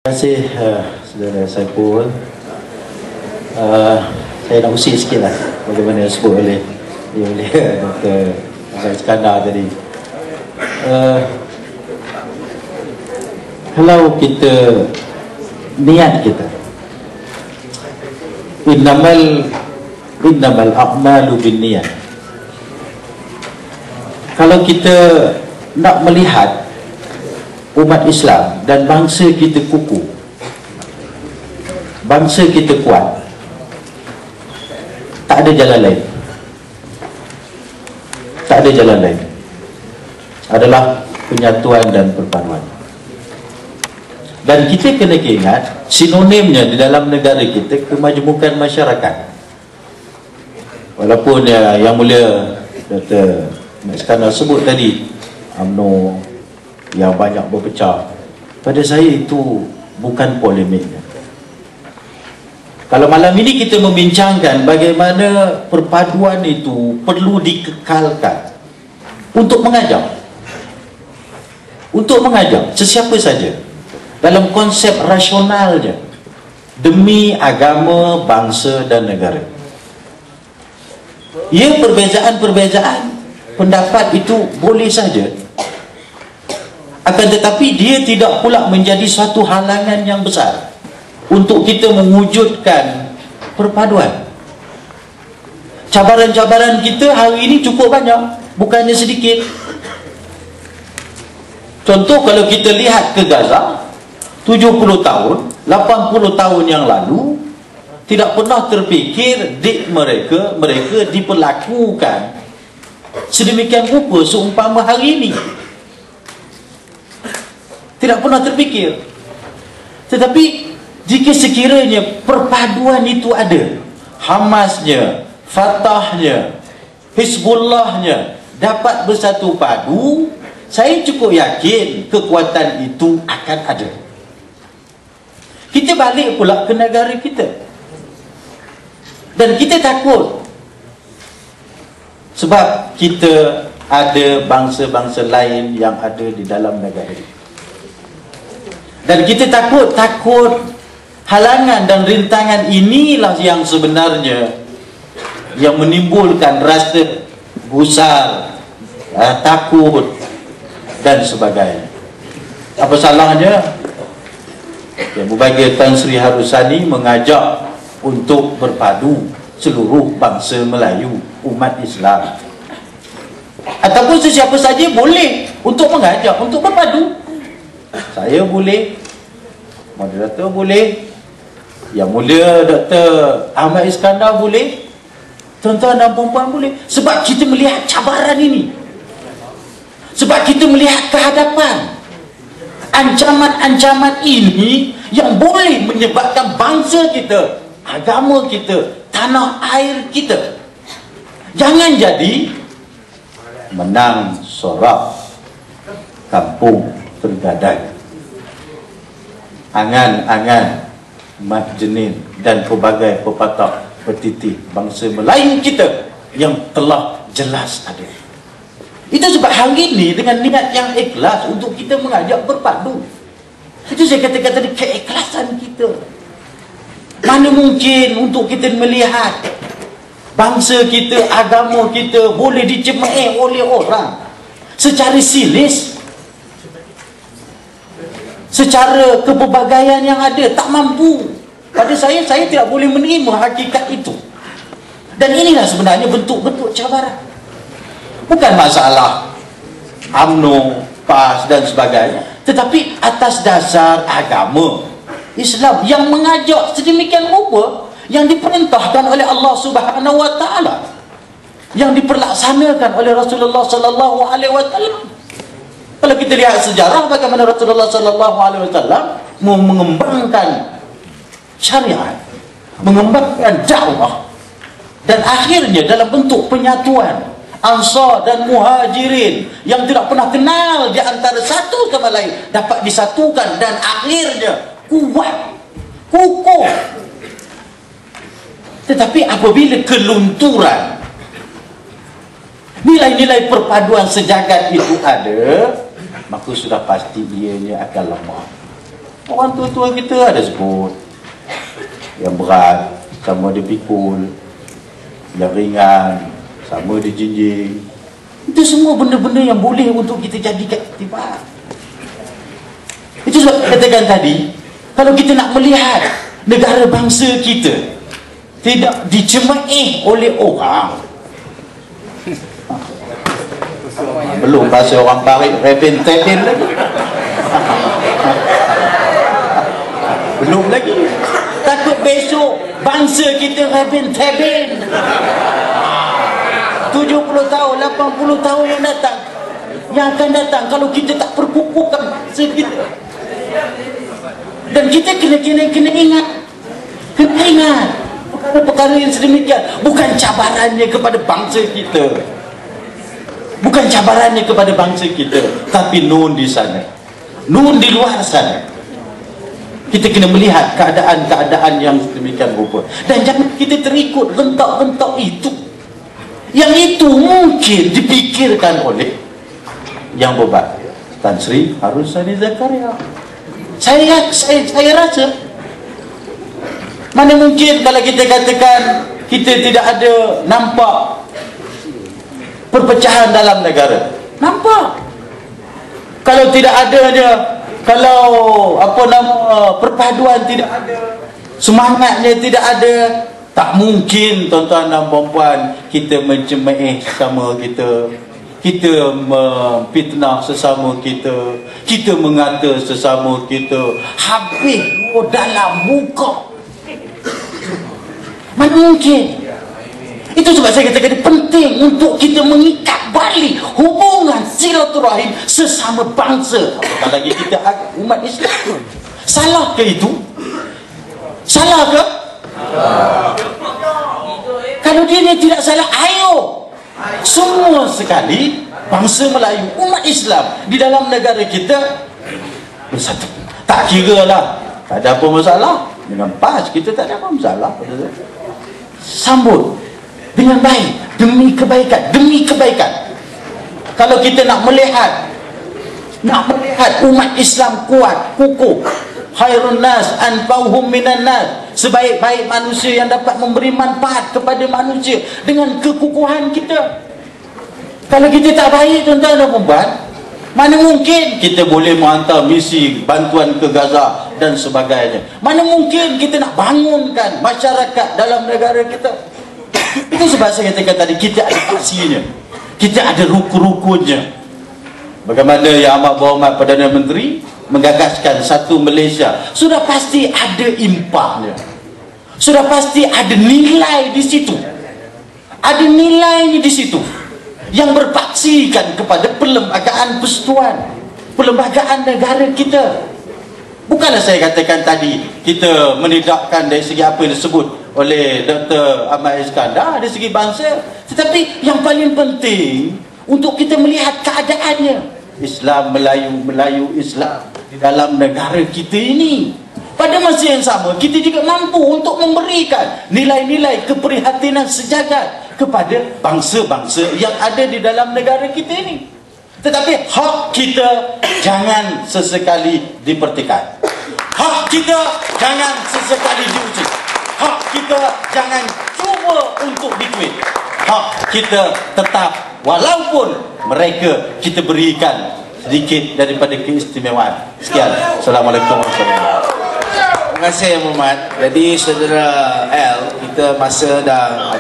Terima kasih saudara Saiful. Saya nak usik sikit lah bagaimana disebut oleh Dr. Iskandar tadi. Kalau kita niat kita, innamal a'malu binniyat. Kalau kita nak melihat umat Islam dan bangsa kita kukuh, bangsa kita kuat, tak ada jalan lain. Tak ada jalan lain. Adalah penyatuan dan perpaduan. Dan kita kena ingat sinonimnya di dalam negara kita kemajemukan masyarakat. Walaupun yang mulia Dr. Iskandar sebut tadi UMNO yang banyak berpecah, pada saya itu bukan polemiknya. Kalau malam ini kita membincangkan bagaimana perpaduan itu perlu dikekalkan untuk mengajak sesiapa saja dalam konsep rasionalnya demi agama, bangsa dan negara. Ya, perbezaan pendapat itu boleh saja, akan tetapi dia tidak pula menjadi suatu halangan yang besar untuk kita mewujudkan perpaduan. Cabaran-cabaran kita hari ini cukup banyak, bukannya sedikit. Contoh, kalau kita lihat ke Gaza 70 tahun, 80 tahun yang lalu, tidak pernah terfikir mereka diperlakukan sedemikian rupa seumpama hari ini. Tidak pernah terfikir. Tetapi jika sekiranya perpaduan itu ada, Hamasnya, Fatahnya, Hizbullahnya dapat bersatu padu, saya cukup yakin kekuatan itu akan ada. Kita balik pula ke negara kita, dan kita takut sebab kita ada bangsa-bangsa lain yang ada di dalam negara ini. Dan kita takut halangan dan rintangan inilah yang sebenarnya yang menimbulkan rasa gusar, takut dan sebagainya. Apa salahnya Yang Berbahagia Tan Sri Harusani mengajak untuk berpadu seluruh bangsa Melayu, umat Islam, ataupun sesiapa saja boleh untuk mengajak untuk berpadu. Saya boleh, moderator boleh, yang mulia Dr. Ahmad Iskandar boleh, tuan-tuan dan puan-puan boleh. Sebab kita melihat cabaran ini, sebab kita melihat kehadapan ancaman-ancaman ini yang boleh menyebabkan bangsa kita, agama kita, tanah air kita jangan jadi menang sorak kampung tergadai. Angan-angan mat jenin dan pelbagai pepatah petitih bangsa Melayu kita yang telah jelas ada. Itu sebab hari ini dengan niat yang ikhlas untuk kita mengajak berpadu. Itu saya katakan tadi, keikhlasan kita. Mana mungkin untuk kita melihat bangsa kita, agama kita boleh dicemooh oleh orang secara silis, secara kepelbagaian yang ada, tak mampu. Pada saya tidak boleh menerima hakikat itu. Dan inilah sebenarnya bentuk-bentuk cabaran. Bukan masalah UMNO, PAS dan sebagainya, tetapi atas dasar agama Islam yang mengajak sedemikian rupa, yang diperintahkan oleh Allah Subhanahu wa taala, yang diperlaksanakan oleh Rasulullah sallallahu alaihi wasallam. Kalau kita lihat sejarah bagaimana Rasulullah sallallahu alaihi wasallam mengembangkan syariat, mengembangkan dakwah, dan akhirnya dalam bentuk penyatuan Ansar dan Muhajirin yang tidak pernah kenal di antara satu sama lain dapat disatukan dan akhirnya kuat, kukuh. Tetapi apabila kelunturan nilai-nilai perpaduan sejagat itu ada, maka sudah pasti ianya akan lemah. Orang tua-tua kita ada sebut yang berat sama dipikul, yang ringan sama dijinjing. Itu semua benda-benda yang boleh untuk kita jadikan iktibar. Itu sebab saya katakan tadi, kalau kita nak melihat negara bangsa kita tidak dicemai oleh orang, belum bahasa orang Paris reben-teben lagi, belum lagi, takut besok bangsa kita reben-teben 70 tahun, 80 tahun yang akan datang kalau kita tak perkukuhkan bangsa kita. Dan kita kena ingat perkara-perkara yang sedemikian bukan cabarannya kepada bangsa kita, bukan cabarannya kepada bangsa kita, tapi nun di sana, nun di luar sana. Kita kena melihat keadaan-keadaan yang sedemikian rupa, dan jangan kita terikut rentak-rentak itu. Yang itu mungkin dipikirkan oleh yang bebat Tan Sri Harusani Zakaria. Saya rasa mana mungkin kalau kita katakan kita tidak ada nampak perpecahan dalam negara. Nampak. Kalau tidak adanya, kalau perpaduan tidak ada, semangatnya tidak ada, tak mungkin tuan-tuan dan puan-puan kita mencemeh sesama kita, kita memfitnah sesama kita, kita mengata sesama kita, habis dalam muka. Mana mungkin? Itu sebab saya katakan penting untuk kita mengikat balik hubungan silaturahim sesama bangsa. Apatah lagi kita umat Islam. Salah ke itu? Salah ke? Kalau dia ni tidak salah, ayo semua sekali bangsa Melayu, umat Islam di dalam negara kita bersatu. Tak kira lah, tak ada apa masalah dengan PAS, kita tak ada apa masalah. Sambut dengan baik, demi kebaikan. Kalau kita nak melihat umat Islam kuat, kukuh, khairun nas anfa'uhum minan nas, sebaik-baik manusia yang dapat memberi manfaat kepada manusia dengan kekukuhan kita. Kalau kita tak baik, tuan-tuan dan puan, mana mungkin kita boleh menghantar misi bantuan ke Gaza dan sebagainya. Mana mungkin kita nak bangunkan masyarakat dalam negara kita. Itu sebab saya katakan tadi, kita ada paksinya, kita ada ruku-rukunya. Bagaimana yang amat berhormat Perdana Menteri menggagaskan satu Malaysia, sudah pasti ada impaknya, sudah pasti ada nilai di situ, ada nilainya di situ yang berpaksikan kepada perlembagaan persekutuan, perlembagaan negara kita. Bukanlah saya katakan tadi kita menidakkan dari segi apa yang disebut oleh Dr. Ahmad Iskandar dari segi bangsa, tetapi yang paling penting untuk kita melihat keadaannya Islam Melayu Islam di dalam negara kita ini. Pada masa yang sama, kita juga mampu untuk memberikan nilai-nilai keprihatinan sejagat kepada bangsa-bangsa yang ada di dalam negara kita ini. Tetapi hak kita jangan sesekali dipertikaikan. Hak kita jangan sesekali diuji. Hak kita jangan cuba untuk dituit. Hak kita tetap, walaupun mereka kita berikan sedikit daripada keistimewaan. Sekian. Assalamualaikum warahmatullahi wabarakatuh. Terima kasih Yang Berhormat. Jadi saudara L, kita masa dah